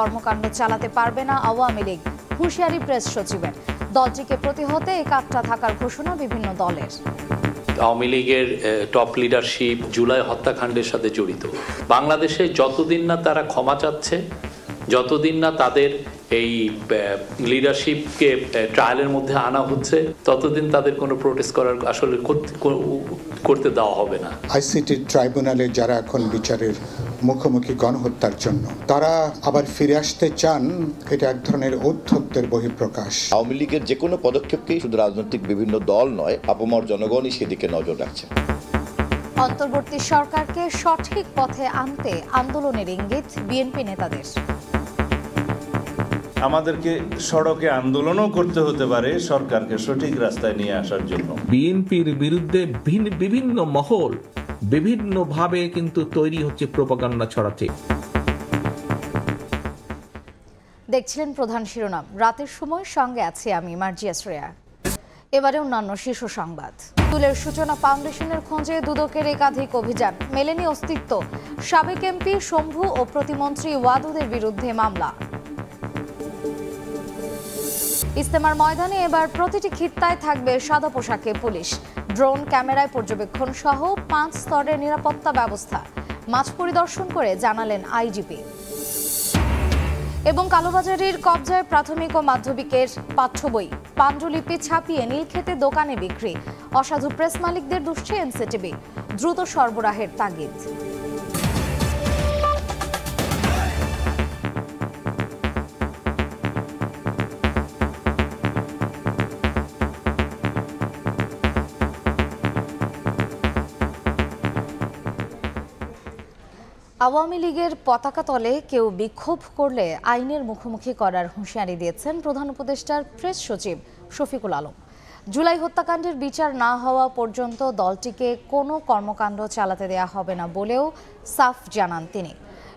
কর্মকাণ্ড চালাতে পারবে না আওয়ামী লীগ, হুঁশিয়ারি প্রেস সচিবের। দলটিকে প্রতিহতে একাত্রা থাকার ঘোষণা বিভিন্ন দলের। আওয়ামী লীগের টপ লিডারশিপ জুলাই হত্যাকাণ্ডের সাথে জড়িত। বাংলাদেশে যতদিন না তারা ক্ষমা চাচ্ছে, যতদিন না তাদের এই লিডারশিপকে ট্রায়ালের মধ্যে আনা হচ্ছে, ততদিন তাদের কোনো প্রোটেস্ট করার আসলে করতে দেওয়া হবে না। আইসিটি ট্রাইব্যুনালে যারা এখন বিচারের মুখোমুখি গণহত্যার জন্য তারা আবার ফিরে আসতে চান, এটা এক ধরনের ঔদ্ধত্যের বহিঃপ্রকাশ। আওয়ামী লীগের যে কোনো পদক্ষেপকেই শুধু রাজনৈতিক বিভিন্ন দল নয়, আপামর জনগণই সেদিকে নজর রাখছে। অন্তর্বর্তী সরকারকে সঠিক পথে আনতে আন্দোলনের ইঙ্গিত বিএনপি নেতাদের। আমাদেরকে সড়কে আন্দোলনও করতে হতে পারে সরকারকে সঠিক রাস্তায় নিয়ে আসার জন্য। বিএনপির বিরুদ্ধে বিভিন্ন মহল বিভিন্নভাবে কিন্তু তৈরি হচ্ছে প্রোপাগান্ডা ছড়াচ্ছে। দেখছিলেন প্রধান শিরোনাম, রাতের সময় সঙ্গে আছি আমি মার্জিয়া শ্রেয়া। এবারে অন্যান্য শীর্ষ সংবাদ। তুলের সূচনা ফাউন্ডেশনের খোঁজে দুদকের একাধিক অভিযান, মেলেনি অস্তিত্ব। সাবেক এমপি শম্ভু ও প্রতিমন্ত্রী ওয়াদুদের বিরুদ্ধে মামলা। ইস্তেমার ময়দানে এবার প্রতিটি খিত্তায় থাকবে সাদা পোশাকে পুলিশ, ড্রোন ক্যামেরায় পর্যবেক্ষণ সহ 5 স্তরের নিরাপত্তা ব্যবস্থা। মাঠ পরিদর্শন করে জানালেন আইজিপি। এবং কালোবাজারির কবজায় প্রাথমিক ও মাধ্যমিকের পাঠ্য বই, পাণ্ডুলিপি ছাপিয়ে নীলক্ষেতে দোকানে বিক্রি। অসাধু প্রেস মালিকদের দুষছে এনসিটিভি, দ্রুত সরবরাহের তাগিদ। আওয়ামী লীগের পতাকা তলে কেউ বিক্ষোভ করলে আইনের মুখোমুখি করার হুঁশিয়ারি দিয়েছেন প্রধান উপদেষ্টার প্রেস সচিব শফিকুল আলম। জুলাই হত্যাকাণ্ডের বিচার না হওয়া পর্যন্ত দলটিকে কোনো কর্মকাণ্ড চালাতে দেয়া হবে না বলেও সাফ জানান তিনি।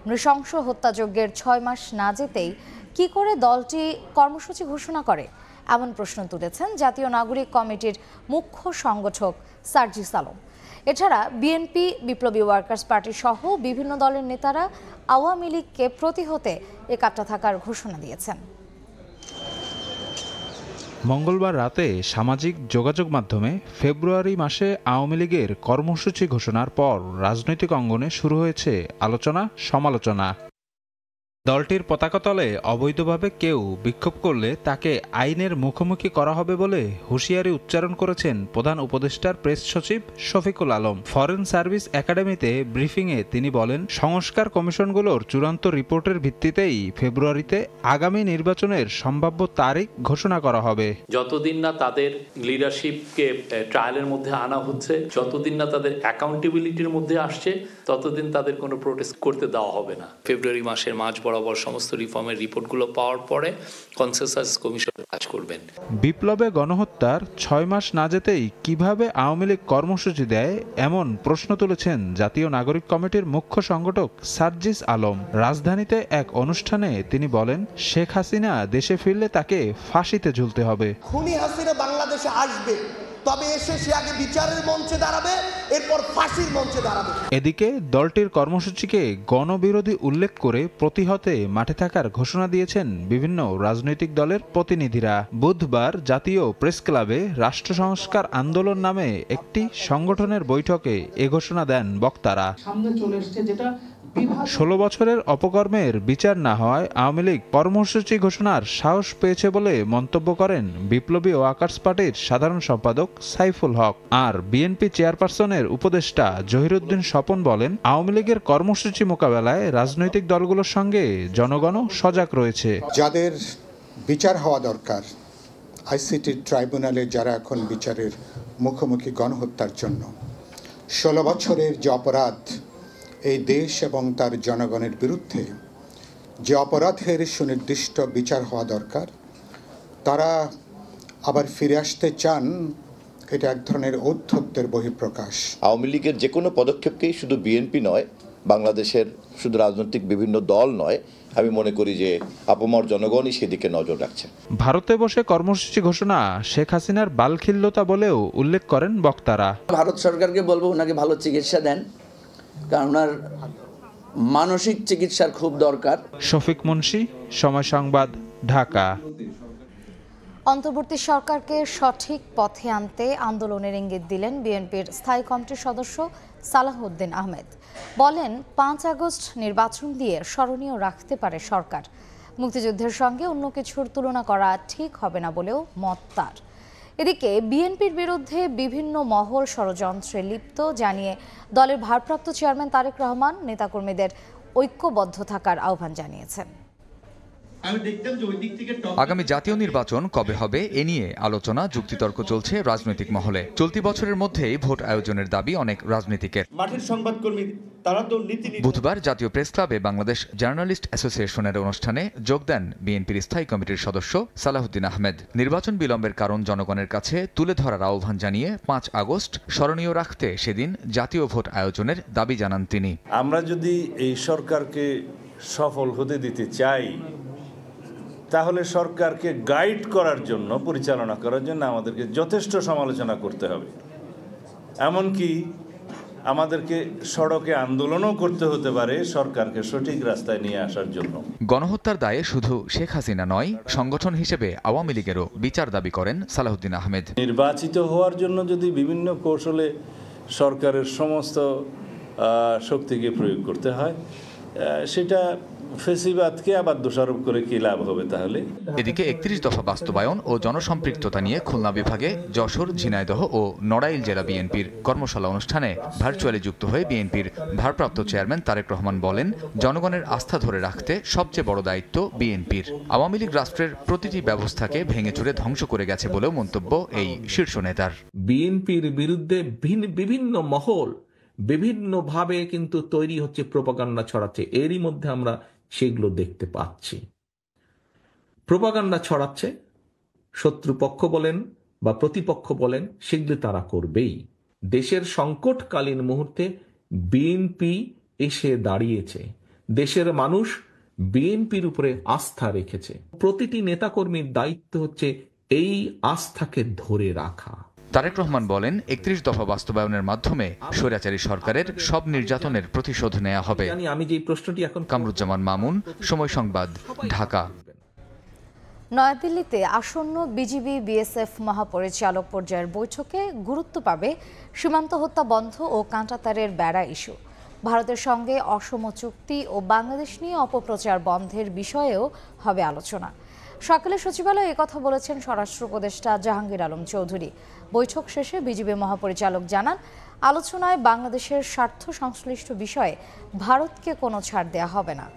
নৃশংস হত্যাযজ্ঞের 6 মাস না যেতেই কি করে দলটি কর্মসূচি ঘোষণা করে, এমন প্রশ্ন তুলেছেন জাতীয় নাগরিক কমিটির মুখ্য সংগঠক সার্জিস আলম। এছাড়া বিএনপি, বিপ্লবী ওয়ার্কার্স পার্টি সহ বিভিন্ন দলের নেতারা আওয়ামী লীগকে প্রতিহতে একাত্রা থাকার ঘোষণা দিয়েছেন। মঙ্গলবার রাতে সামাজিক যোগাযোগ মাধ্যমে ফেব্রুয়ারি মাসে আওয়ামী লীগের কর্মসূচি ঘোষণার পর রাজনৈতিক অঙ্গনে শুরু হয়েছে আলোচনা সমালোচনা। দলটির পতাকা তলে অবৈধভাবে কেউ বিক্ষোভ করলে তাকে আইনের মুখোমুখি করা হবে বলে হুঁশিয়ারি উচ্চারণ করেছেন প্রধান উপদেষ্টার প্রেস সচিব শফিকুল আলম। ফরেন সার্ভিস একাডেমিতে ব্রিফিংয়ে তিনি বলেন, সংস্কার কমিশনগুলোর চূড়ান্ত রিপোর্টের ভিত্তিতেই ফেব্রুয়ারিতে আগামী নির্বাচনের সম্ভাব্য তারিখ ঘোষণা করা হবে। যতদিন না তাদের লিডারশিপকে ট্রায়ালের মধ্যে আনা হচ্ছে, যতদিন না তাদের অ্যাকাউন্টেবিলিটির মধ্যে আসছে, ততদিন তাদের কোনো প্রোটেস্ট করতে দেওয়া হবে না। ফেব্রুয়ারি মাসের মাঝ বরাবর সমস্ত রিফর্মের রিপোর্টগুলো পাওয়ার পরে কনসেনসাস কমিশন কাজ করবেন। বিপ্লবে গণহত্যার 6 মাস না যেতেই কিভাবে আওয়ামী লীগ কর্মসূচি দেয়, এমন প্রশ্ন তুলেছেন জাতীয় নাগরিক কমিটির মুখ্য সংগঠক সার্জিস আলম। রাজধানীতে এক অনুষ্ঠানে তিনি বলেন, শেখ হাসিনা দেশে ফিরলে তাকে ফাঁসিতে ঝুলতে হবে। খুনি হাসিনা বাংলাদেশে আসবে, তবে এসে সে আগে বিচারের মঞ্চে দাঁড়াবে, এরপর ফাঁসির মঞ্চে দাঁড়াবে। এদিকে দলটির কর্মসূচিকে গণবিরোধী উল্লেখ করে প্রতিহতে মাঠে থাকার ঘোষণা দিয়েছেন বিভিন্ন রাজনৈতিক দলের প্রতিনিধিরা। বুধবার জাতীয় প্রেস ক্লাবে রাষ্ট্র সংস্কার আন্দোলন নামে একটি সংগঠনের বৈঠকে এ ঘোষণা দেন বক্তারা। 16 বছরের অপকর্মের বিচার না হওয়ায় আওয়ামী লীগ কর্মসূচি ঘোষণার সাহস পেয়েছে বলে মন্তব্য করেন বিপ্লবী ওয়ার্কার্স পার্টির সাধারণ সম্পাদক সাইফুল হক। আর বিএনপি চেয়ারপারসনের উপদেষ্টা জহিরুদ্দিন স্বপন বলেন, আওয়ামী লীগের কর্মসূচি মোকাবেলায় রাজনৈতিক দলগুলোর সঙ্গে জনগণও সজাগ রয়েছে। যাদের বিচার হওয়া দরকার, আইসিটি ট্রাইব্যুনালে যারা এখন বিচারের মুখোমুখি গণহত্যার জন্য 16 বছরের যে অপরাধ এই দেশ এবং তার জনগণের বিরুদ্ধে, যে অপরাধের সুনির্দিষ্ট বিচার হওয়া দরকার, তারা আবার ফিরে আসতে চান, এটা এক ধরনের ঔদ্ধত্যের বহিঃপ্রকাশ। আওয়ামী লীগের যে কোনো পদক্ষেপকেই শুধু বিএনপি নয়, বাংলাদেশের শুধু রাজনৈতিক বিভিন্ন দল নয়, আমি মনে করি যে আপামর জনগণই সেদিকে নজর রাখছে। ভারতে বসে কর্মসূচি ঘোষণা শেখ হাসিনার বালখিল্যতা বলেও উল্লেখ করেন বক্তারা। ভারত সরকারকে বলবো ওনাকে ভালো চিকিৎসা দেন, কারণ ওনার মানসিক চিকিৎসার খুব দরকার। শফিক মুন্সি, সময় সংবাদ, ঢাকা। অন্তর্বর্তী সরকারকে সঠিক পথে আনতে আন্দোলনের ইঙ্গিত দিলেন বিএনপির স্থায়ী কমিটির সদস্য সালাহউদ্দিন আহমেদ। বলেন, 5 আগস্ট নির্বাচন দিয়ে স্মরণীয় রাখতে পারে সরকার। মুক্তিযুদ্ধের সঙ্গে অন্য কিছুর তুলনা করা ঠিক হবে না বলেও মত তার। এদিকে বিএনপির বিরুদ্ধে বিভিন্ন মহল ষড়যন্ত্রে লিপ্ত জানিয়ে দলের ভারপ্রাপ্ত চেয়ারম্যান তারেক রহমান নেতাকর্মীদের ঐক্যবদ্ধ থাকার আহ্বান জানিয়েছেন। আগামী জাতীয় নির্বাচন কবে হবে এ নিয়ে আলোচনা যুক্তিতর্ক চলছে রাজনৈতিক মহলে। চলতি বছরের মধ্যেই ভোট আয়োজনের দাবি অনেক রাজনীতিকের। বুধবার জাতীয় প্রেস ক্লাবে বাংলাদেশ জার্নালিস্ট অ্যাসোসিয়েশনের অনুষ্ঠানে যোগ দেন বিএনপির স্থায়ী কমিটির সদস্য সালাহউদ্দিন আহমেদ। নির্বাচন বিলম্বের কারণ জনগণের কাছে তুলে ধরার আহ্বান জানিয়ে 5 আগস্ট স্মরণীয় রাখতে সেদিন জাতীয় ভোট আয়োজনের দাবি জানান তিনি। আমরা যদি এই সরকারকে সফল হতে দিতে চাই, তাহলে সরকারকে গাইড করার জন্য, পরিচালনা করার জন্য আমাদেরকে যথেষ্ট সমালোচনা করতে হবে। এমনকি আমাদেরকে সড়কে আন্দোলনও করতে হতে পারে সরকারকে সঠিক রাস্তায় নিয়ে আসার জন্য। গণহত্যার দায়ে শুধু শেখ হাসিনা নয়, সংগঠন হিসেবে আওয়ামী লীগেরও বিচার দাবি করেন সালাহউদ্দিন আহমেদ। নির্বাচিত হওয়ার জন্য যদি বিভিন্ন কৌশলে সরকারের সমস্ত শক্তিকে প্রয়োগ করতে হয়, সেটা ফেসিবাদকে আবার দোষারোপ করে কি লাভ হবে তাহলে? এদিকে 31 দফা বাস্তবায়ন ও জনসম্পৃক্ততা নিয়ে খুলনা বিভাগে যশোর, ঝিনাইদহ ও নড়াইল জেলা বিএনপির কর্মশালা অনুষ্ঠানে ভার্চুয়ালি যুক্ত হয়ে বিএনপির ভারপ্রাপ্ত চেয়ারম্যান তারেক রহমান বলেন, জনগণের আস্থা ধরে রাখতে সবচেয়ে বড় দায়িত্ব বিএনপির। আওয়ামী লীগ রাষ্ট্রের প্রতিটি ব্যবস্থাকে ভেঙে চুরে ধ্বংস করে গেছে বলেও মন্তব্য এই শীর্ষ নেতার। বিএনপির বিরুদ্ধে বিভিন্ন মহল বিভিন্নভাবে কিন্তু তৈরি হচ্ছে, প্রোপাগান্ডা ছড়াচ্ছে। এরই মধ্যে আমরা সেগুলো দেখতে পাচ্ছি। প্রোপাগান্ডা ছড়াচ্ছে, শত্রুপক্ষ বলেন বা প্রতিপক্ষ বলেন, সেগুলো তারা করবেই। দেশের সংকটকালীন মুহূর্তে বিএনপি এসে দাঁড়িয়েছে। দেশের মানুষ বিএনপির উপরে আস্থা রেখেছে। প্রতিটি নেতাকর্মীর দায়িত্ব হচ্ছে এই আস্থাকে ধরে রাখা। তারেক রহমান বলেন, 31 দফা বাস্তবায়নের মাধ্যমে স্বৈরাচারী সরকারের সব নির্যাতনের প্রতিশোধ নেওয়া হবে। আমি যে প্রশ্নটি এখন কামরুজ্জামান মামুন, সময় সংবাদ, ঢাকা। নয়াদিল্লিতে আসন্ন বিজিবি বিএসএফ মহাপরিচালক পর্যায়ের বৈঠকে গুরুত্ব পাবে সীমান্ত হত্যা বন্ধ ও কাঁটাতারের বেড়া ইস্যু। ভারতের সঙ্গে অসম চুক্তি ও বাংলাদেশ নিয়ে অপপ্রচার বন্ধের বিষয়েও হবে আলোচনা। সকালে সচিবালয়ে একথা বলেছেন স্বরাষ্ট্র উপদেষ্টা জাহাঙ্গীর আলম চৌধুরী। বৈঠক শেষে বিজিবি মহাপরিচালক জানান, আলোচনায় বাংলাদেশের স্বার্থ সংশ্লিষ্ট বিষয়ে ভারতকে কোনো ছাড় দেওয়া হবে না।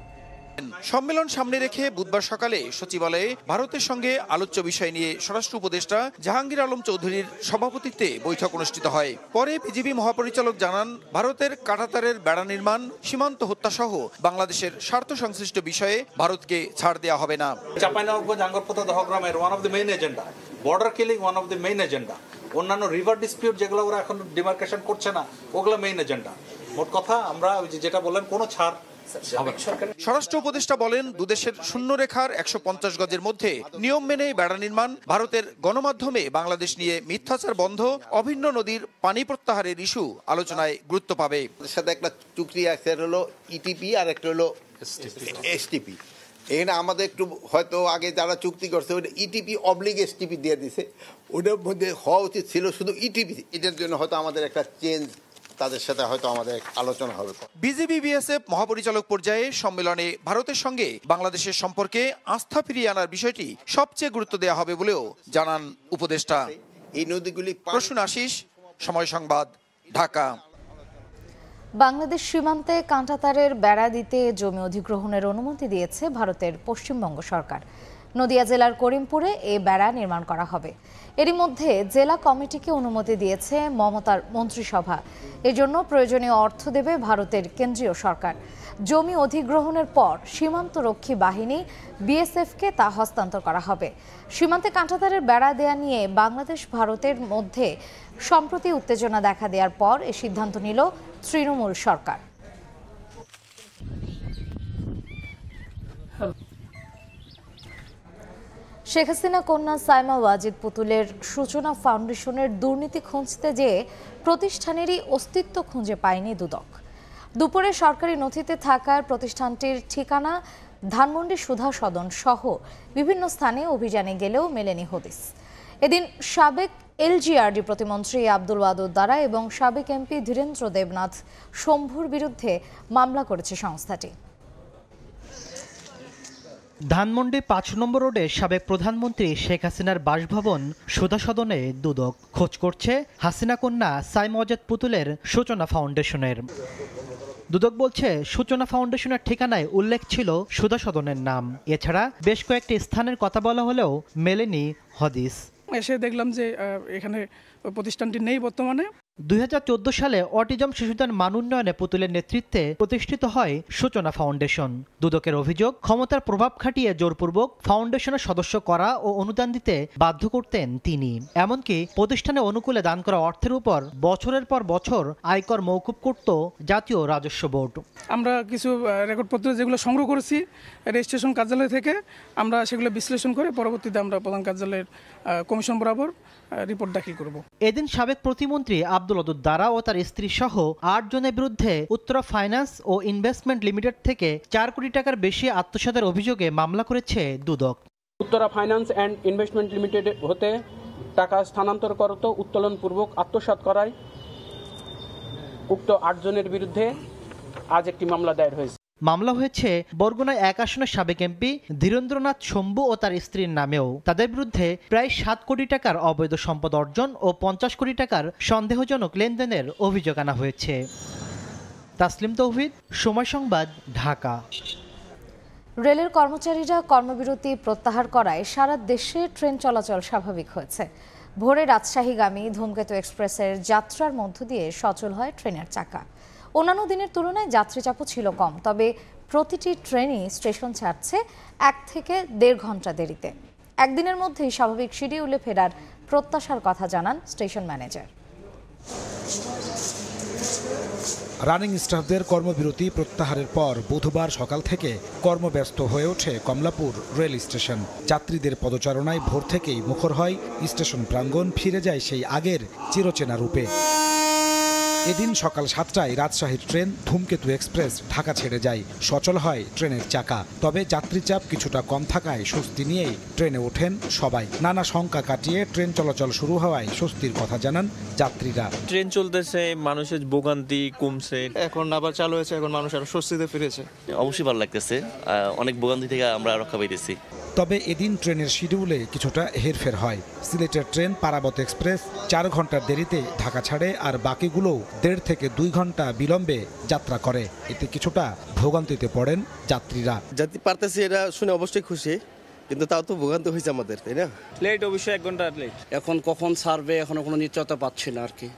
সম্মেলন সামনে রেখে বুধবার সকালে সচিবালয়ে ভারতের সঙ্গে আলোচ্য বিষয় নিয়ে স্বরাষ্ট্র উপদেষ্টা জাহাঙ্গীর আলম চৌধুরীর সভাপতিত্বে বৈঠক অনুষ্ঠিত হয়। পরে বিজিবি মহাপরিচালক জানান, ভারতের কাঁটাতারের বেড়া নির্মাণ, সীমান্ত হত্যা সহ বাংলাদেশের স্বার্থ সংশ্লিষ্ট বিষয়ে ভারতকে ছাড় দেওয়া হবে না। চাঁপাইনবাবগঞ্জ আঙ্গরপোতা দহগ্রামের one of the main agenda, border killing one of the main agenda, অন্যান্য রিভার ডিসপিউট যেগুলো ওরা এখন ডিমার্কেশন করছে না, ওগুলো মেইন এজেন্ডা। মোট কথা আমরা যেটা বললেন, কোনো ছাড়। স্বরাষ্ট্র উপদেষ্টা বলেন, দুদেশের শূন্যরেখার 150 গজের মধ্যে নিয়ম মেনে বেড়া নির্মাণ, ভারতের গণমাধ্যমে বাংলাদেশ নিয়ে মিথ্যাচার বন্ধ, অভিন্ন নদীর পানি প্রত্যাহারের ইস্যু আলোচনায় গুরুত্ব পাবে। সাথে একটা চুক্তি আছে, হলো ইটিপি আর একটা হলো এসটিপি। এখানে আমাদের একটু হয়তো আগে যারা চুক্তি করছে ওটা ইটিপি অবলিগ এসটিপি দিয়ে দিছে, ওটার মধ্যে হওয়া উচিত ছিল শুধু ইটিপি। এটার জন্য হয়তো আমাদের একটা চেঞ্জ, তাদের সাথে হয়তো আমাদের আলোচনা হবে। বিজিবি বিএসএফ মহাপরিচালক পর্যায়ে সম্মেলনে ভারতের সঙ্গে বাংলাদেশের সম্পর্কে আস্থা ফিরিয়ে আনার বিষয়টি সবচেয়ে গুরুত্ব দেওয়া হবে বলেও জানান উপদেষ্টা। এই নদীগুলি প্রসূন আশিস, সময় সংবাদ, ঢাকা। বাংলাদেশ সীমান্তে কাঁটাতারের বেড়া দিতে জমি অধিগ্রহণের অনুমতি দিয়েছে ভারতের পশ্চিমবঙ্গ সরকার। নদিয়া জেলার করিমপুরে এ বেড়া নির্মাণ করা হবে। এরই মধ্যে জেলা কমিটিকে অনুমতি দিয়েছে মমতার মন্ত্রিসভা। এজন্য প্রয়োজনীয় অর্থ দেবে ভারতের কেন্দ্রীয় সরকার। জমি অধিগ্রহণের পর সীমান্তরক্ষী বাহিনী বিএসএফকে তা হস্তান্তর করা হবে। সীমান্তে কাঁটাতারের বেড়া দেয়া নিয়ে বাংলাদেশ ভারতের মধ্যে সম্প্রতি উত্তেজনা দেখা দেওয়ার পর এ সিদ্ধান্ত নিল তৃণমূল সরকার। শেখ হাসিনা কন্যা সাইমা ওয়াজিদ পুতুলের সূচনা ফাউন্ডেশনের দুর্নীতি খুঁজতে যেয়ে প্রতিষ্ঠানেরই অস্তিত্ব খুঁজে পায়নি দুদক। দুপুরে সরকারি নথিতে থাকার প্রতিষ্ঠানটির ঠিকানা ধানমন্ডি সুধা সদন সহ বিভিন্ন স্থানে অভিযানে গেলেও মেলেনি হদিস। এদিন সাবেক এলজিআরডি প্রতিমন্ত্রী আব্দুল ওয়াদুদ দারা এবং সাবেক এমপি ধীরেন্দ্র দেবনাথ শম্ভুর বিরুদ্ধে মামলা করেছে সংস্থাটি। ধানমন্ডি ৫ নম্বর রোডে সাবেক প্রধানমন্ত্রী শেখ হাসিনার বাসভবন সুধা সদনে দুদক খোঁজ করছে হাসিনা কন্যা সাইমজাদ পুতুলের সূচনা ফাউন্ডেশনের। দুদক বলছে সূচনা ফাউন্ডেশনের ঠিকানায় উল্লেখ ছিল সুধা সদনের নাম। এছাড়া বেশ কয়েকটি স্থানের কথা বলা হলেও মেলেনি হদিস। এসে দেখলাম যে এখানে প্রতিষ্ঠানটি নেই বর্তমানে। 2014 সালে অটিজম শিশুদের মান উন্নয়নে পুতুলের নেতৃত্বে প্রতিষ্ঠিত হয় সূচনা ফাউন্ডেশন। দুদকের অভিযোগ, ক্ষমতার প্রভাব খাটিয়ে জোরপূর্বক ফাউন্ডেশনের সদস্য করা ও অনুদান দিতে বাধ্য করতেন তিনি। এমনকি প্রতিষ্ঠানে অনুকূলে দান করা অর্থের উপর বছরের পর বছর আয়কর মওকুফ করত জাতীয় রাজস্ব বোর্ড। আমরা কিছু রেকর্ডপত্র যেগুলো সংগ্রহ করেছি রেজিস্ট্রেশন কার্যালয় থেকে, আমরা সেগুলো বিশ্লেষণ করে পরবর্তীতে আমরা প্রধান কার্যালয়ের কমিশন বরাবর রিপোর্ট দাখিল করব। এদিন সাবেক প্রতিমন্ত্রী আব্দুল ওয়াদুদ দারা ও তার স্ত্রী সহ 8 জনের বিরুদ্ধে উত্তরা ফাইন্যান্স ও ইনভেস্টমেন্ট লিমিটেড থেকে 4 কোটি টাকার বেশি আত্মসাতের অভিযোগে মামলা করেছে দুদক। Uttara finance and investment limited হতে টাকা স্থানান্তর করত উত্তোলনপূর্বক আত্মসাৎ করায় উক্ত 8 জনের বিরুদ্ধে আজ একটি মামলা দায়ের হয়েছে। মামলা হয়েছে বরগুনায় 1 আসনের সাবেক এমপি ধীরেন্দ্রনাথ শম্ভু ও তার স্ত্রীর নামেও। তাদের বিরুদ্ধে প্রায় 7 কোটি টাকার অবৈধ সম্পদ অর্জন ও 50 কোটি টাকার সন্দেহজনক লেনদেনের অভিযোগ আনা হয়েছে। তাসলিম তৌহিদ, সময় সংবাদ, ঢাকা। রেলের কর্মচারীরা কর্মবিরতি প্রত্যাহার করায় সারা দেশে ট্রেন চলাচল স্বাভাবিক হয়েছে। ভোরে রাজশাহীগামী ধূমকেতু এক্সপ্রেসের যাত্রার মধ্য দিয়ে সচল হয় ট্রেনের চাকা। অন্যান্য দিনের তুলনায় যাত্রী চাপও ছিল কম, তবে প্রতিটি ট্রেনই স্টেশন ছাড়ছে 1 থেকে 1.5 ঘন্টা দেরিতে। একদিনের মধ্যেই স্বাভাবিক শিডিউলে ফেরার প্রত্যাশার কথা জানান স্টেশন ম্যানেজার। রানিং স্টাফদের কর্মবিরতি প্রত্যাহারের পর বুধবার সকাল থেকে কর্মব্যস্ত হয়ে ওঠে কমলাপুর রেল স্টেশন। যাত্রীদের পদচারণায় ভোর থেকেই মুখর হয় স্টেশন প্রাঙ্গণ, ফিরে যায় সেই আগের চিরচেনা রূপে। এদিন সকাল 7টায় রাজশাহীর ট্রেন ধূমকেতু এক্সপ্রেস ঢাকা ছেড়ে যায়। সচল হয় ট্রেনের চাকা, তবে যাত্রী চাপ কিছুটা কম থাকায় স্বস্তি নিয়েই ট্রেনে ওঠেন সবাই। নানা শঙ্কা কাটিয়ে ট্রেন চলাচল শুরু হওয়ায় স্বস্তির কথা জানান যাত্রীরা। ট্রেন চলতেছে, মানুষের ভোগান্তি কমছে, এখন আবার চালু হয়েছে, এখন মানুষ আরো স্বস্তিতে ফিরেছে। অবশ্যই ভালো লাগতেছে, অনেক ভোগান্তি থেকে আমরা রক্ষা পাইতেছি। তবে এদিন ট্রেনের শিডিউলে কিছুটা হেরফের হয়। সিলেটের ট্রেন পারাবত এক্সপ্রেস 4 ঘন্টার দেরিতে ঢাকা ছাড়ে, আর বাকিগুলো 1.5 থেকে 2 ঘন্টা বিলম্বে যাত্রা করে। এতে কিছুটা ভোগান্তিতে পড়েন যাত্রীরা। যাত্রী পারতেছি এটা শুনে অবশ্যই খুশি, কিন্তু তাও তো ভোগান্তি হয়েছে আমাদের, তাই না? লেট, অবশ্যই 1 ঘন্টা লেট। এখন কখন ছাড়বে এখনো কোনো নিশ্চয়তা পাচ্ছি না আর কি।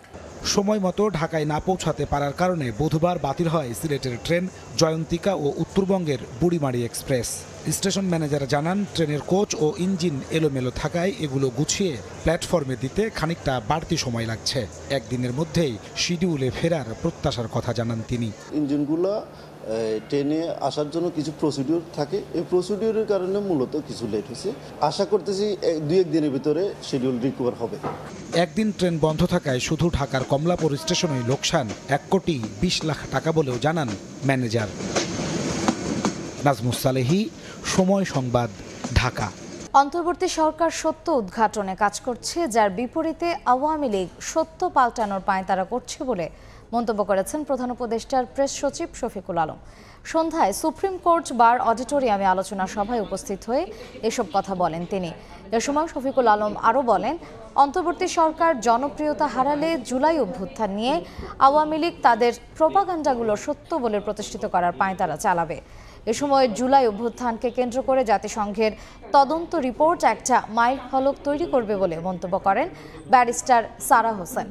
সময় মতো ঢাকায় না পৌঁছাতে পারার কারণে বুধবার বাতিল হয় সিলেটের ট্রেন জয়ন্তিকা ও উত্তরবঙ্গের বুড়িমারি এক্সপ্রেস। স্টেশন ম্যানেজার জানান, ট্রেনের কোচ ও ইঞ্জিন এলোমেলো থাকায় এগুলো গুছিয়ে প্ল্যাটফর্মে দিতে খানিকটা বাড়তি সময় লাগছে। একদিনের মধ্যেই শিডিউলে ফেরার প্রত্যাশার কথা জানান তিনি। ইঞ্জিনগুলো ট্রেনে আসার জন্য কিছু প্রসিডিউর থাকে, এই প্রসিডিউরের কারণে মূলত কিছু লেট হয়েছে। আশা করতেছি 2-1 দিনের ভিতরে শিডিউল রিকভার হবে। একদিন ট্রেন বন্ধ থাকায় শুধু ঢাকার কমলাপুর স্টেশনে লোকসান 1,20,00,000 টাকা বলেও জানান ম্যানেজার। নাজমুস সালেহি, সময় সংবাদ, ঢাকা। অন্তর্বর্তী সরকার সত্য উদ্ঘাটনে কাজ করছে, যার বিপরীতে আওয়ামী লীগ সত্য পাল্টানোর পাঁয়তারা করছে বলে মন্তব্য করেছেন প্রধান উপদেষ্টার প্রেস সচিব শফিকুল আলম। সন্ধ্যায় সুপ্রিম কোর্ট বার অডিটোরিয়ামে আলোচনা সভায় উপস্থিত হয়ে এসব কথা বলেন তিনি। এ সময় শফিকুল আলম আরও বলেন, অন্তর্বর্তী সরকার জনপ্রিয়তা হারালে জুলাই অভ্যুত্থান নিয়ে আওয়ামী লীগ তাদের প্রোপাগান্ডাগুলো সত্য বলে প্রতিষ্ঠিত করার পাঁয়তারা চালাবে। এ সময় জুলাই অভ্যুত্থানকে কেন্দ্র করে জাতিসংঘের তদন্ত রিপোর্ট একটা মাইল ফলক তৈরি করবে বলে মন্তব্য করেন ব্যারিস্টার সারা হোসেন।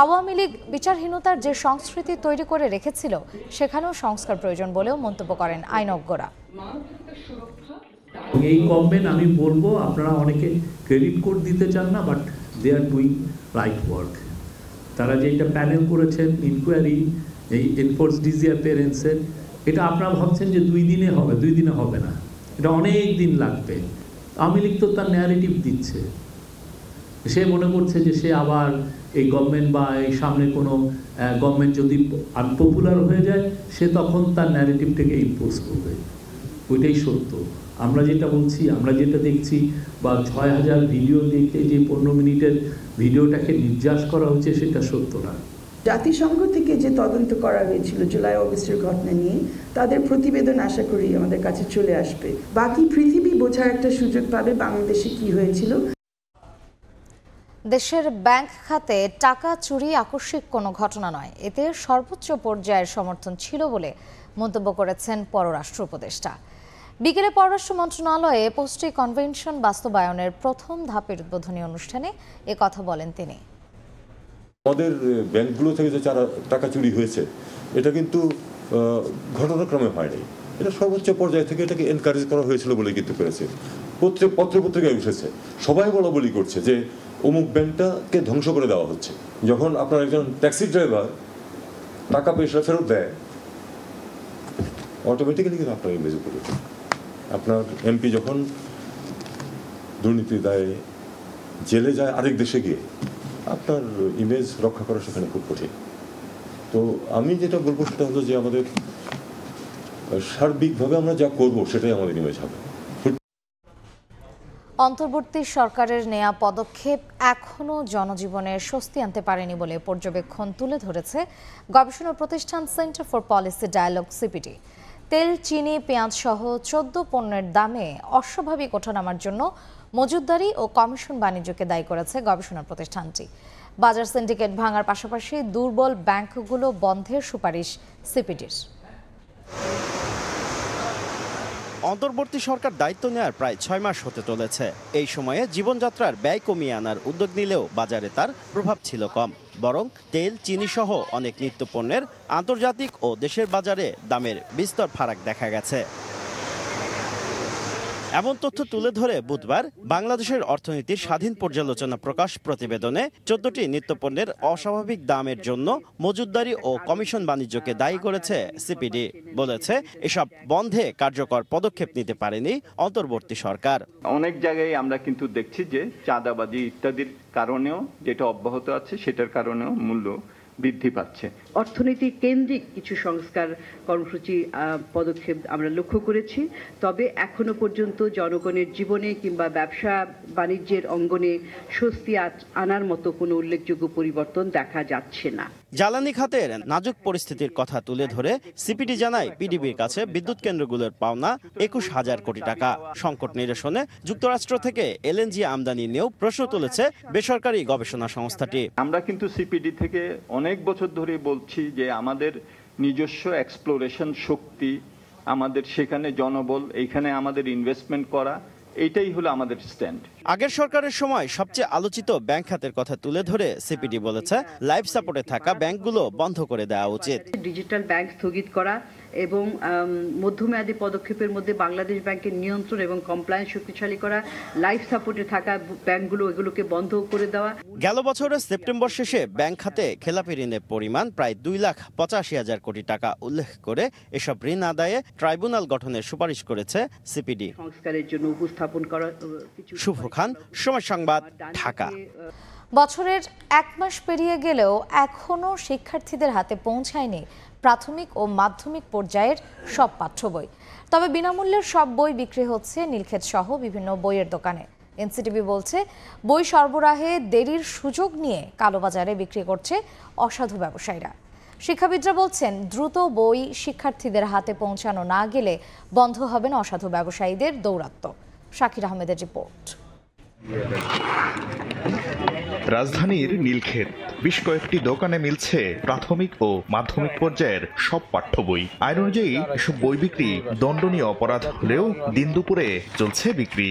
আওয়ামী লীগ বিচারহীনতার যে সংস্কৃতি তৈরি করে রেখেছিল, সেখানেও সংস্কার প্রয়োজন বলেও মন্তব্য করেন আইনজ্ঞরা। এই গভর্নমেন্ট, আমি বলবো, আপনারা অনেকে ক্রেডিট কোড দিতে চান না, but they are doing right work. তারা যে এটা প্যানেল করেছেন ইনকোয়ারি, এই এনফোর্স ডিসঅ্যাপিয়ারেন্সের, এটা আপনারা ভাবছেন যে 2 দিনে হবে, 2 দিনে হবে না, এটা অনেক দিন লাগবে। আওয়ামী লীগ তো তার ন্যারেটিভ দিচ্ছে, সে মনে করছে যে সে আবার এই গভর্নমেন্ট বা এই সামনে কোনো গভর্নমেন্ট যদি আনপপুলার হয়ে যায় সে তখন তার ন্যারেটিভটাকে ইম্পোজ করবে, ওইটাই সত্য। আমরা যেটা বলছি, আমরা যেটা দেখছি, বা ৬,০০০ ভিডিও দেখে যে ১৫ মিনিটের ভিডিওটাকে নির্যাস করা হচ্ছে সেটা সত্য না। জাতিসংঘ থেকে যে তদন্ত করা হয়েছিল জুলাই অগস্টের ঘটনা নিয়ে, তাদের প্রতিবেদন আশা করি আমাদের কাছে চলে আসবে। বাকি পৃথিবী বোঝার একটা সুযোগ পাবে বাংলাদেশে কি হয়েছিল। দেশের ব্যাংক খাতে টাকা চুরি আকস্মিক কোনো ঘটনা নয়, এতে সর্বোচ্চ পর্যায়ের সমর্থন ছিল বলে মন্তব্য করেছেন পররাষ্ট্র উপদেষ্টা। বিকেলে পররাষ্ট্র মন্ত্রণালয়ে পোস্টে কনভেনশন বাস্তবায়নের প্রথম ধাপের উদ্বোধনী অনুষ্ঠানে এ কথা বলেন তিনি। আমাদের ব্যাংকগুলো থেকে যে টাকা চুরি হয়েছে এটা কিন্তু ঘটনাক্রমে হয়নি, এটা সর্বোচ্চ পর্যায় থেকে এটাকে এনকারেজ করা হয়েছিল বলে কিন্তু করেছে। পত্রপত্রিকায় উঠেছে, সবাই বলা করছে যে অমুক ব্যাংকটাকে ধ্বংস করে দেওয়া হচ্ছে। যখন আপনার একজন ট্যাক্সি ড্রাইভার টাকা পয়সা ফেরত দেয়, অটোমেটিক্যালি কিন্তু আপনার ইমেজ করে। আপনার এমপি যখন দুর্নীতির দায়ে জেলে যায় আরেক দেশে গিয়ে, আপনার ইমেজ রক্ষা করা সেখানে খুব কঠিন। তো আমি যেটা বলবো সেটা হলো যে আমাদের সার্বিকভাবে আমরা যা করব সেটাই আমাদের ইমেজ হবে। অন্তর্বর্তী সরকারের নেয়া পদক্ষেপ এখনও জনজীবনে স্বস্তি আনতে পারেনি বলে পর্যবেক্ষণ তুলে ধরেছে গবেষণা প্রতিষ্ঠান centre for policy dialogue CPD. তেল, চিনি, পেঁয়াজ সহ 14 পণ্যের দামে অস্বাভাবিক ওঠানামার জন্য মজুতদারি ও কমিশন বাণিজ্যকে দায়ী করেছে গবেষণা প্রতিষ্ঠানটি। বাজার সিন্ডিকেট ভাঙার পাশাপাশি দুর্বল ব্যাংকগুলো বন্ধের সুপারিশ সিপিডির। অন্তর্বর্তী সরকার দায়িত্ব নেওয়ার প্রায় 6 মাস হতে চলেছে। এই সময়ে জীবনযাত্রার ব্যয় কমিয়ে আনার উদ্যোগ নিলেও বাজারে তার প্রভাব ছিল কম। বরং তেল, চিনি সহ অনেক নিত্যপণ্যের আন্তর্জাতিক ও দেশের বাজারে দামের বিস্তর ফারাক দেখা গেছে। এমন তথ্য তুলে ধরে বুধবার বাংলাদেশের অর্থনীতির স্বাধীন পর্যালোচনা প্রকাশ প্রতিবেদনে 14টি নিত্যপণ্যের অস্বাভাবিক দামের জন্য মজুতদারি ও কমিশন বাণিজ্যকে দায়ী করেছে সিপিডি। বলেছে এসব বন্ধে কার্যকর পদক্ষেপ নিতে পারেনি অন্তর্বর্তী সরকার। অনেক জায়গায় আমরা কিন্তু দেখছি যে চাঁদাবাজি ইত্যাদির কারণেও যেটা অব্যাহত আছে সেটার কারণেও মূল্য বৃদ্ধি পাচ্ছে। অর্থনীতি কেন্দ্রিক কিছু সংস্কার কর্মসূচি পদক্ষেপ আমরা লক্ষ্য করেছি, তবে এখনো পর্যন্ত জনগণের জীবনে কিংবা ব্যবসা বাণিজ্যের অঙ্গনে স্বস্তি আনার মতো কোনো উল্লেখযোগ্য পরিবর্তন দেখা যাচ্ছে না। জ্বালানি খাতের নাজুক পরিস্থিতির কথা তুলে ধরে সিপিডি জানায় পিডিবির কাছে বিদ্যুৎ কেন্দ্রগুলোর পাওনা 21,000 কোটি টাকা। সংকট নিরসনে যুক্তরাষ্ট্র থেকে এলএনজি আমদানি নিয়েও প্রশ্ন তুলেছে বেসরকারি গবেষণা সংস্থাটি। আমরা কিন্তু সিপিডি থেকে অনেক বছর ধরে বলছি যে আমাদের নিজস্ব এক্সপ্লোরেশন শক্তি, আমাদের সেখানে জনবল, এইখানে আমাদের ইনভেস্টমেন্ট করা, এইটাই হলো আমাদের স্ট্যান্ড। আগের সরকারের সময় সবচেয়ে আলোচিত ব্যাংক খাতের কথা তুলে ধরে সিপিডি বলেছে লাইফ সাপোর্টে থাকা ব্যাংকগুলো বন্ধ করে দেওয়া উচিত। ডিজিটাল ব্যাংক স্থগিত করা এবং মধ্যমেয়াদী পদক্ষেপের মধ্যে বাংলাদেশ ব্যাংকের নিয়ন্ত্রণ এবং কমপ্লায়েন্স শক্তিশালী করা, লাইফ সাপোর্টে থাকা ব্যাংকগুলো এগুলোকে বন্ধ করে দেওয়া। গেল বছরের সেপ্টেম্বর শেষে ব্যাংক খাতে খেলাপি ঋণের পরিমাণ প্রায় 2,85,000 কোটি টাকা উল্লেখ করে এসব ঋণ আদায়ে ট্রাইব্যুনাল গঠনের সুপারিশ করেছে সিপিডি। সংস্কারের জন্য উপস্থাপন করা শুভ খান, সময় সংবাদ, ঢাকা। বছরের 1 মাস পেরিয়ে গেলেও এখনও শিক্ষার্থীদের হাতে পৌঁছায়নি প্রাথমিক ও মাধ্যমিক পর্যায়ের সব পাঠ্য বই। তবে বিনামূল্যের সব বই বিক্রি হচ্ছে নীলক্ষেত সহ বিভিন্ন বইয়ের দোকানে। এনসিটিভি বলছে বই সরবরাহে দেরির সুযোগ নিয়ে কালোবাজারে বিক্রি করছে অসাধু ব্যবসায়ীরা। শিক্ষাবিদরা বলছেন দ্রুত বই শিক্ষার্থীদের হাতে পৌঁছানো না গেলে বন্ধ হবে না অসাধু ব্যবসায়ীদের দৌরাত্ম্য। শাকির আহমেদের রিপোর্ট। রাজধানীর নীলক্ষেত বেশ কয়েকটি দোকানে মিলছে প্রাথমিক ও মাধ্যমিক পর্যায়ের সব পাঠ্য বই। আইন অনুযায়ী এসব বই বিক্রি দণ্ডনীয় অপরাধ হলেও দিন দুপুরে চলছে বিক্রি।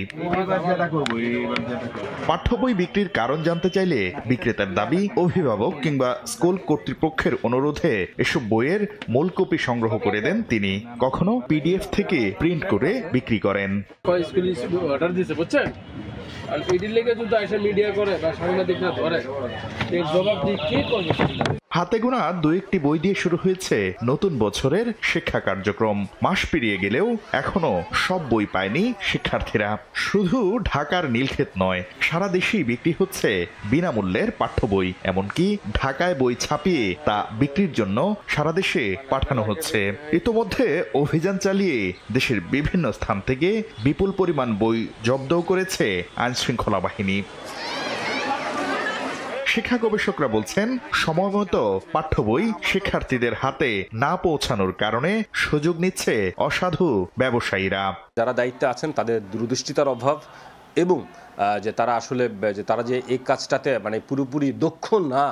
পাঠ্য বই বিক্রির কারণ জানতে চাইলে বিক্রেতার দাবি অভিভাবক কিংবা স্কুল কর্তৃপক্ষের অনুরোধে এসব বইয়ের মূল কপি সংগ্রহ করে দেন তিনি, কখনো পিডিএফ থেকে প্রিন্ট করে বিক্রি করেন। আর এটির লেগে যদি এসে মিডিয়া করে বা সাংবাদিকরা ধরে এর জবাব দিয়ে কি করবে? হাতে গোনা 2-1টি বই দিয়ে শুরু হয়েছে নতুন বছরের শিক্ষা কার্যক্রম। মাস পেরিয়ে গেলেও এখনো সব বই পায়নি শিক্ষার্থীরা। শুধু ঢাকার নীলক্ষেত নয়, সারা দেশেই বিক্রি হচ্ছে বিনামূল্যের পাঠ্য বই। এমনকি ঢাকায় বই ছাপিয়ে তা বিক্রির জন্য সারা দেশে পাঠানো হচ্ছে। ইতোমধ্যে অভিযান চালিয়ে দেশের বিভিন্ন স্থান থেকে বিপুল পরিমাণ বই জব্দও করেছে আইনশৃঙ্খলা বাহিনী। শিক্ষা গবেষকরা বলছেন, সময়মতো পাঠ্য বই শিক্ষার্থীদের হাতে না পৌঁছানোর কারণে সুযোগ নিচ্ছে অসাধু ব্যবসায়ীরা। যারা দায়িত্বে আছেন তাদের দূরদৃষ্টিতার অভাব এবং যে তারা আসলে যে এই কাজটাতে মানে পুরোপুরি দক্ষ না,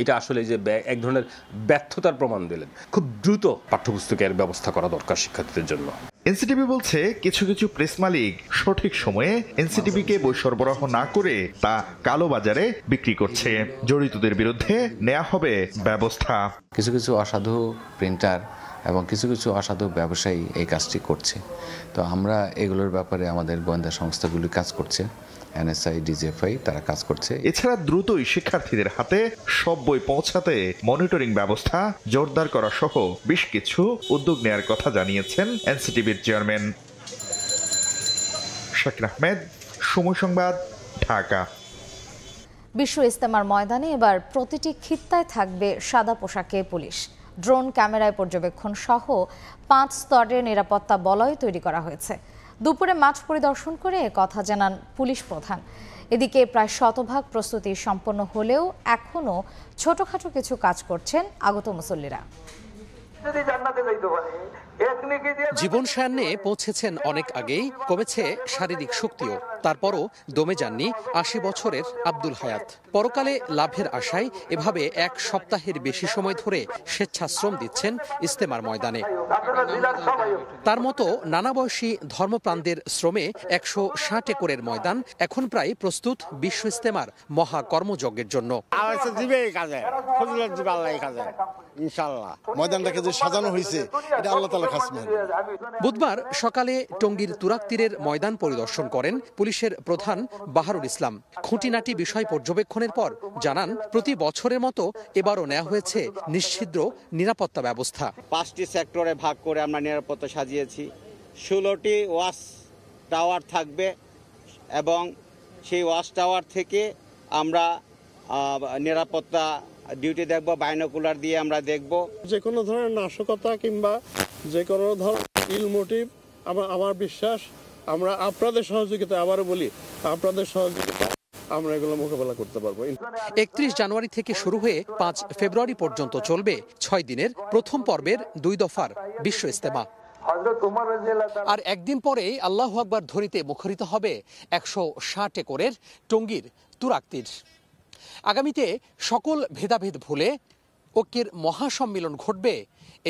এটা আসলে যে এক ধরনের ব্যর্থতার প্রমাণ দিলেন। খুব দ্রুত পাঠ্যপুস্তকের ব্যবস্থা করা দরকার শিক্ষার্থীদের জন্য। এনসিটিভি বলছে, কিছু কিছু প্রেস মালিক সঠিক সময়ে এনসিটিভিকে বই সরবরাহ না করে তা কালোবাজারে বিক্রি করছে। জড়িতদের বিরুদ্ধে নেওয়া হবে ব্যবস্থা। কিছু কিছু অসাধু প্রিন্টার এবং কিছু কিছু অসাধু ব্যবসায়ী এই কাজটি করছে। তো আমরা এগুলোর ব্যাপারে আমাদের গোয়েন্দা সংস্থাগুলি কাজ করছে, এনএসআই, ডিজিএফআই তারা কাজ করছে। এছাড়া দ্রুতই শিক্ষার্থীদের হাতে সব বই পৌঁছাতে মনিটরিং ব্যবস্থা জোরদার করা সহ বেশ কিছু উদ্যোগ নেয়ার কথা জানিয়েছেন এনসিটিভির চেয়ারম্যান। শাকির আহমেদ, সময় সংবাদ, ঢাকা। বিশ্ব ইজতেমার ময়দানে এবার প্রতিটি খিত্তায় থাকবে সাদা পোশাকে পুলিশ। ড্রোন ক্যামেরায় পর্যবেক্ষণ সহ 5 স্তরের নিরাপত্তা বলয় তৈরি করা হয়েছে। দুপুরে মাঠ পরিদর্শন করে কথা জানান পুলিশ প্রধান। এদিকে প্রায় শতভাগ প্রস্তুতি সম্পন্ন হলেও এখনও ছোটখাটো কিছু কাজ করছেন আগত মুসল্লিরা। জীবন সায়ান্নে পৌঁছেছেন অনেক আগেই, কমেছে শারীরিক শক্তিও। তারপরও দমে যাননি 80 বছরের আব্দুল হায়াত। পরকালে লাভের আশায় এভাবে 1 সপ্তাহের বেশি সময় ধরে স্বেচ্ছাশ্রম দিচ্ছেন ইজতেমার ময়দানে। তার মতো নানা বয়সী ধর্মপ্রাণদের শ্রমে 160 একরের ময়দান এখন প্রায় প্রস্তুত বিশ্ব ইজতেমার মহা কর্মযজ্ঞের জন্য। ময়দানটাকে যে সাজানো হয়েছে এটা আল্লাহ তাআলার খাস মেহের। বুধবার সকালে টঙ্গীর তুরাগ তীরের ময়দান পরিদর্শন করেন পুলিশের প্রধান বাহারুল ইসলাম। খুঁটিনাটি বিষয় পর্যবেক্ষণের পর জানান, প্রতি বছরের মতো এবারও নেওয়া হয়েছে নিশ্ছিদ্র নিরাপত্তা ব্যবস্থা। 5টি সেক্টরে ভাগ করে আমরা নিরাপত্তা সাজিয়েছি। 16টি ওয়াচ টাওয়ার থাকবে এবং সেই ওয়াচ টাওয়ার থেকে আমরা নিরাপত্তা ডিউটি দেখব, বাইনোকুলার দিয়ে আমরা দেখব। যে কোনো ধরনের নাশকতা কিংবা যে কোনো ধরনের ইল মোটিভ, আমার বিশ্বাস আমরা আপনাদের সহযোগিতা, আবারও বলি আপনাদের সহযোগিতা আমরা এগুলো মোকাবেলা করতে পারবো। 31 জানুয়ারি থেকে শুরু হয়ে 5 ফেব্রুয়ারি পর্যন্ত চলবে 6 দিনের প্রথম পর্বের 2 দফার বিশ্ব ইজতেমা। আর একদিন পরেই আল্লাহু আকবার ধ্বনিতে মুখরিত হবে 160 একরের টঙ্গীর তুরাগ তীর। আগামীতে সকল ভেদাভেদ ভুলে ঐক্যের মহাসম্মিলন ঘটবে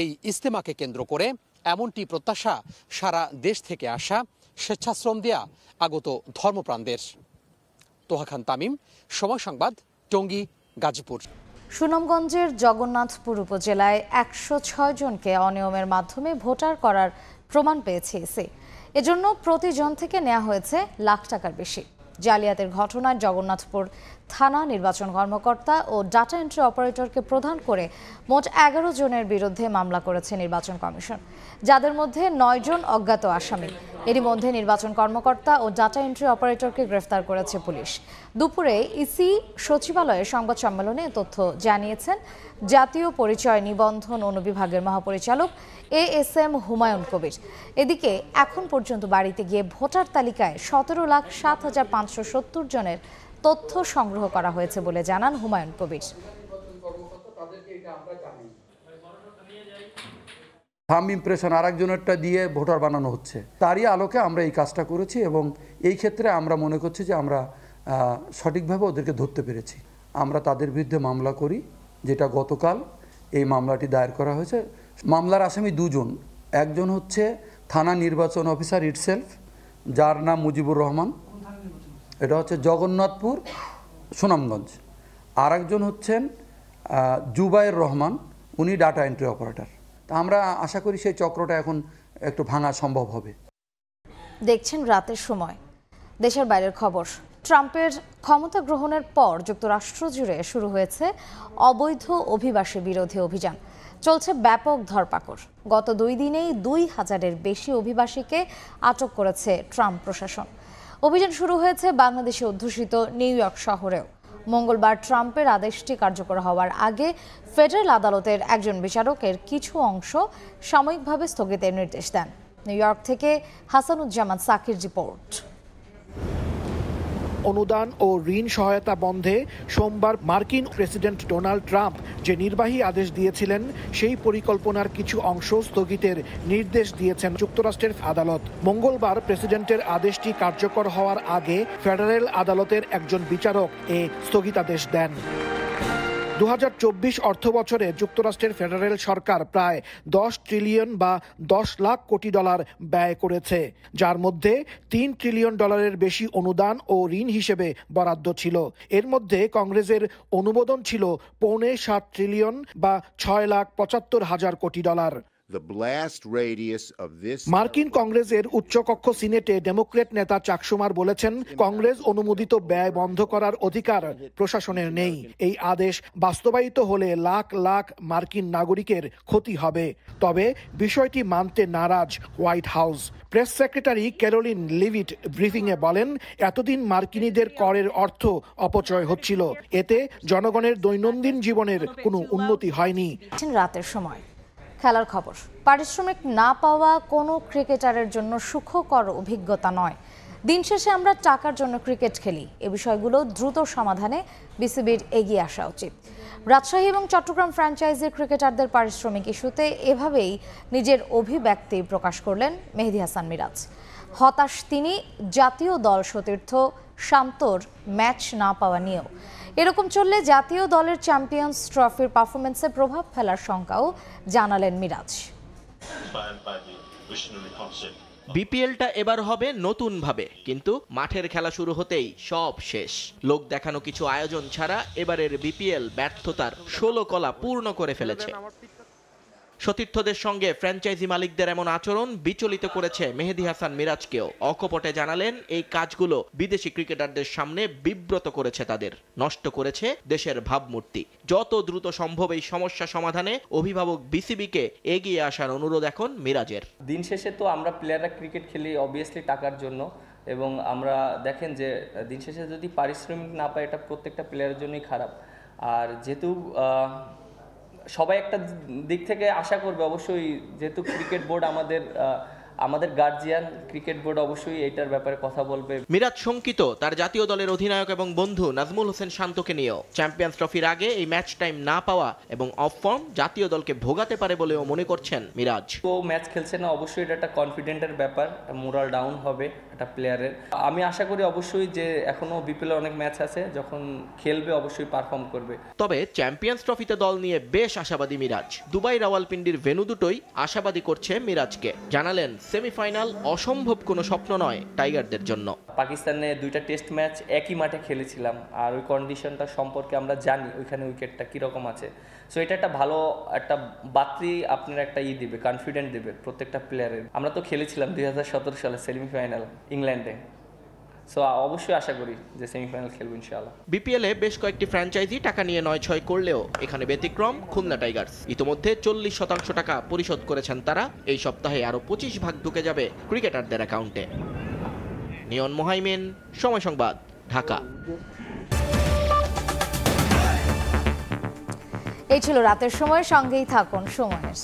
এই ইজতেমাকে কেন্দ্র করে, এমনটি প্রত্যাশা সারা দেশ থেকে আসা স্বেচ্ছাশ্রম দেয়া আগত ধর্মপ্রাণদের। তোহা খান তামিম, সময় সংবাদ, টঙ্গী, গাজীপুর। সুনামগঞ্জের জগন্নাথপুর উপজেলায় 106 জনকে অনিয়মের মাধ্যমে ভোটার করার প্রমাণ পেয়েছে ইসি। এজন্য প্রতিজন থেকে নেওয়া হয়েছে লাখ টাকার বেশি। জালিয়াতির ঘটনায় জগন্নাথপুর থানা নির্বাচন কর্মকর্তা ও ডাটা এন্ট্রি অপারেটরকে প্রধান করে মোট 11 জনের বিরুদ্ধে মামলা করেছে নির্বাচন কমিশন, যাদের মধ্যে 9 জন অজ্ঞাত আসামি। এরই মধ্যে নির্বাচন কর্মকর্তা ও ডাটা এন্ট্রি অপারেটরকে গ্রেফতার করেছে পুলিশ। দুপুরে ইসি সচিবালয়ে সংবাদ সম্মেলনে তথ্য জানিয়েছেন জাতীয় পরিচয় নিবন্ধন অনুবিভাগের মহাপরিচালক ASM হুমায়ুন কবির। এদিকে এখন পর্যন্ত বাড়িতে গিয়ে ভোটার তালিকায় 17,07,570 জনের তথ্য সংগ্রহ করা হয়েছে বলে জানান হুমায়ুন কবির। থাম ইমপ্রেশন আরেকজনেরটা দিয়ে ভোটার বানানো হচ্ছে, তারই আলোকে আমরা এই কাজটা করেছি এবং এই ক্ষেত্রে আমরা মনে করছি যে আমরা সঠিকভাবে ওদেরকে ধরতে পেরেছি। আমরা তাদের বিরুদ্ধে মামলা করি, যেটা গতকাল এই মামলাটি দায়ের করা হয়েছে। মামলার আসামি 2 জন, একজন হচ্ছে থানা নির্বাচন অফিসার ইটসেলফ, যার নাম মুজিবুর রহমান, এটা হচ্ছে জগন্নাথপুর সুনামগঞ্জ। আর একজন হচ্ছেন জুবাইর রহমান, উনি ডাটা এন্ট্রি অপারেটর। তা আমরা আশা করি সেই চক্রটা এখন একটু ভাঙা সম্ভব হবে। দেখছেন রাতের সময়। দেশের বাইরের খবর। ট্রাম্পের ক্ষমতা গ্রহণের পর যুক্তরাষ্ট্র জুড়ে শুরু হয়েছে অবৈধ অভিবাসী বিরোধী অভিযান। চলছে ব্যাপক ধরপাকড়। গত 2 দিনেই 2000-এর বেশি অভিবাসীকে আটক করেছে ট্রাম্প প্রশাসন। অভিযান শুরু হয়েছে বাংলাদেশে অধ্যুষিত নিউ ইয়র্ক শহরেও। মঙ্গলবার ট্রাম্পের আদেশটি কার্যকর হওয়ার আগে ফেডারেল আদালতের একজন বিচারকের কিছু অংশ সাময়িকভাবে স্থগিতের নির্দেশ দেন। নিউ ইয়র্ক থেকে হাসানুজ্জামান সাকির রিপোর্ট। অনুদান ও ঋণ সহায়তা বন্ধে সোমবার মার্কিন প্রেসিডেন্ট ডোনাল্ড ট্রাম্প যে নির্বাহী আদেশ দিয়েছিলেন সেই পরিকল্পনার কিছু অংশ স্থগিতের নির্দেশ দিয়েছেন যুক্তরাষ্ট্রের আদালত। মঙ্গলবার প্রেসিডেন্টের আদেশটি কার্যকর হওয়ার আগে ফেডারেল আদালতের একজন বিচারক এ স্থগিতাদেশ দেন। 2024 অর্থবছরে যুক্তরাষ্ট্রের ফেডারেল সরকার প্রায় 10 ট্রিলিয়ন বা 10 লাখ কোটি ডলার ব্যয় করেছে, যার মধ্যে 3 ট্রিলিয়ন ডলারের বেশি অনুদান ও ঋণ হিসেবে বরাদ্দ ছিল। এর মধ্যে কংগ্রেসের অনুমোদন ছিল 7.25 ট্রিলিয়ন বা 6,75,000 কোটি ডলার। মার্কিন কংগ্রেসের উচ্চকক্ষ সিনেটে ডেমোক্র্যাট নেতা চাক শুমার বলেছেন, কংগ্রেস অনুমোদিত ব্যয় বন্ধ করার অধিকার প্রশাসনের নেই। এই আদেশ বাস্তবায়িত হলে লাখ লাখ মার্কিন নাগরিকের ক্ষতি হবে। তবে বিষয়টি মানতে নারাজ white house. Press secretary Karoline Leavitt ব্রিফিংয়ে বলেন, এতদিন মার্কিনীদের করের অর্থ অপচয় হচ্ছিল, এতে জনগণের দৈনন্দিন জীবনের কোনো উন্নতি হয়নি। রাতের সময় খেলার খবর। পারিশ্রমিক না পাওয়া কোনো ক্রিকেটারের জন্য সুখকর অভিজ্ঞতা নয়। দিন শেষে আমরা টাকার জন্য ক্রিকেট খেলি। এ বিষয়গুলো দ্রুত সমাধানে বিসিবির এগিয়ে আসা উচিত। রাজশাহী এবং চট্টগ্রাম ফ্র্যাঞ্চাইজির ক্রিকেটারদের পারিশ্রমিক ইস্যুতে এভাবেই নিজের অভিব্যক্তি প্রকাশ করলেন মেহেদী হাসান মিরাজ। হতাশ তিনি জাতীয় দল সতীর্থ শান্তর ম্যাচ না পাওয়া নিয়েও। এরকম চললে জাতীয় দলের চ্যাম্পিয়ন্স ট্রফির পারফরমেন্সে প্রভাব ফেলার শঙ্কাও জানালেন মিরাজ। বিপিএলটা এবার হবে নতুন ভাবে, কিন্তু মাঠের খেলা শুরু হতেই সব শেষ। লোক দেখানো কিছু আয়োজন ছাড়া এবারের বিপিএল ব্যর্থতার 16 কলা পূর্ণ করে ফেলেছে। সতীর্থদের সঙ্গে ফ্র্যাঞ্চাইজি মালিকদের এমন আচরণ বিচলিত করেছে মেহেদী হাসান মিরাজকেও। অকপটে জানালেন, এই কাজগুলো বিদেশি ক্রিকেটারদের সামনে বিব্রত করেছে, তাদের নষ্ট করেছে দেশের ভাবমূর্তি। যত দ্রুত সম্ভব এই সমস্যা সমাধানে অভিভাবক বিসিবিকে এগিয়ে আসার অনুরোধ এখন মিরাজের। দিন শেষে তো আমরা প্লেয়াররা ক্রিকেট খেলি অবভিয়াসলি টাকার জন্য, এবং আমরা দেখেন যে দিন শেষে যদি পারিশ্রমিক না পায়, এটা প্রত্যেকটা প্লেয়ারের জন্যই খারাপ। আর যেহেতু সবাই একটা দিক থেকে আশা করবে, অবশ্যই যেহেতু ক্রিকেট বোর্ড আমাদের গার্জিয়ান, ক্রিকেট বোর্ড অবশ্যই এটার ব্যাপারে কথা বলবে। মিরাজ শঙ্কিত তার জাতীয় দলের অধিনায়ক এবং বন্ধু নাজমুল হোসেন শান্তকে নিয়েও। চ্যাম্পিয়ন্স ট্রফির আগে এই ম্যাচ টাইম না পাওয়া এবং অফ ফর্ম জাতীয় দলকে ভোগাতে পারে বলেও মনে করছেন মিরাজ। ও ম্যাচ খেলছে না, অবশ্যই এটা একটা কনফিডেন্টের ব্যাপার, মোরাল ডাউন হবে একটা প্লেয়ারের। আমি আশা করি অবশ্যই যে এখনো বিপিএল অনেক ম্যাচ আছে, যখন খেলবে অবশ্যই পারফর্ম করবে। তবে চ্যাম্পিয়ন্স ট্রফিতে দল নিয়ে বেশ আশাবাদী মিরাজ। দুবাই রাওয়ালপিন্ডির ভেন্যু দুটোই আশাবাদী করছে মিরাজকে। জানালেন, সেমিফাইনাল অসম্ভব কোনো স্বপ্ন নয় টাইগারদের জন্য। পাকিস্তানে 2টা টেস্ট ম্যাচ একই মাঠে খেলেছিলাম, আর ওই কন্ডিশনটা সম্পর্কে আমরা জানি ওইখানে উইকেটটা কীরকম আছে। সো এটা একটা ভালো একটা বাত্রি আপনার একটা দিবে, কনফিডেন্ট দেবে প্রত্যেকটা প্লেয়ারের। আমরা তো খেলেছিলাম 2017 সালে সেমিফাইনাল ইংল্যান্ডে। সো অবশ্যই আশা করি যে সেমিফাইনাল খেলব ইনশাআল্লাহ। বিপিএলে বেশ কয়েকটি ফ্র্যাঞ্চাইজি টাকা নিয়ে 9-6 করলেও এখানে ব্যতিক্রম খুলনা টাইগার্স। ইতোমধ্যে 40% টাকা পরিশোধ করেছেন তারা। এই সপ্তাহে আরও 25 ঢুকে যাবে ক্রিকেটারদের অ্যাকাউন্টে। নিয়ন মোহাইমিন, সময় সংবাদ, ঢাকা। এই ছিল রাতের সময়, সঙ্গেই থাকুন সময়ের।